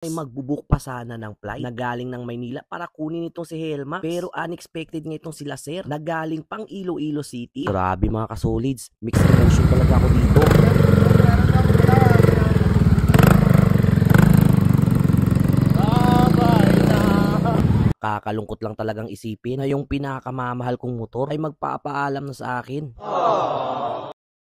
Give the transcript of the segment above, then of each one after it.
Ay magbubook pa sana ng flight na galing ng Maynila para kunin itong si Helmax. Pero unexpected nga itong sila sir na galing pang Iloilo City. Grabe mga kasolids, mixed emotion talaga ako dito. Kakalungkot lang talagang isipin na yung pinakamamahal kong motor ay magpapaalam na sa akin.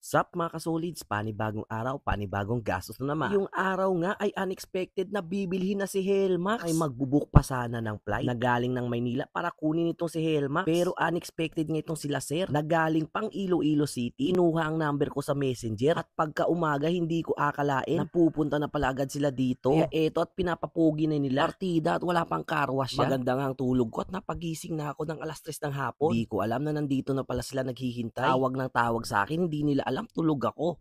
Sup mga kasolids, panibagong araw, panibagong gastos na naman. Yung araw nga ay unexpected na bibilhin na si Helmax. Ay magbubook pa sana ng flight na galing ng Maynila para kunin itong si Helmax. Pero unexpected nga itong sila sir na galing pang Iloilo City. Inuha ang number ko sa messenger at pagka umaga hindi ko akalain na pupunta na pala agad sila dito. Kaya eto at pinapapogi na nila partida at wala pang car wash yan. Maganda nga ang tulog ko at napagising na ako ng alas 3 ng hapon. Di ko alam na nandito na pala sila naghihintay. Tawag ng tawag sa akin, hindi nila alam tulog ako.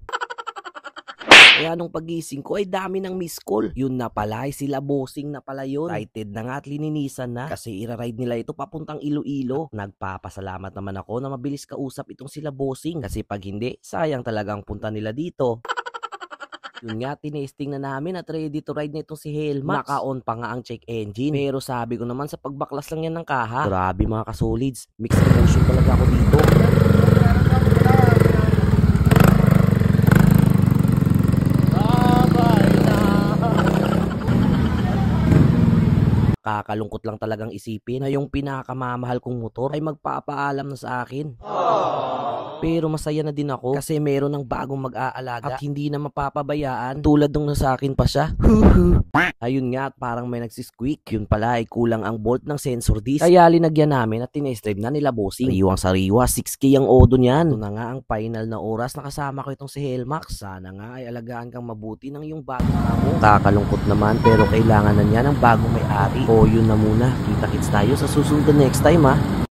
Kaya nung pagising ko ay dami ng miss call. Yun na pala ay sila bossing na pala yun. Excited na nga at lininisan na kasi ira-ride nila ito papuntang Iloilo. Nagpapasalamat naman ako na mabilis kausap itong sila bossing kasi pag hindi, sayang talagang punta nila dito. Yun nga, tinesting na namin at ready to ride na itong si Helmax. Naka-on pa nga ang check engine. Pero sabi ko naman sa pagbaklas lang yan ng kaha. Grabe mga kasolids, mixed emotion talaga ako dito. Kakalungkot lang talagang isipin na yung pinakamamahal kong motor ay magpapaalam na sa akin. Pero masaya na din ako kasi meron ng bagong mag-aalaga at hindi na mapapabayaan tulad nung nasa akin pa siya. Ayun nga at parang may nagsisqueak. Yun pala ay kulang ang bolt ng sensor disc. Kaya linagyan namin at tinestream na nila bossing. Sariwang sariwa, 6K ang odo niyan. Ito na nga ang final na oras na kasama ko itong si Helmax. Sana nga ay alagaan kang mabuti ng iyong bagong amo. Kakalungkot naman pero kailangan na niya ng bagong may-ari. O yun na muna, kita-kits tayo sa susunod na next time ha.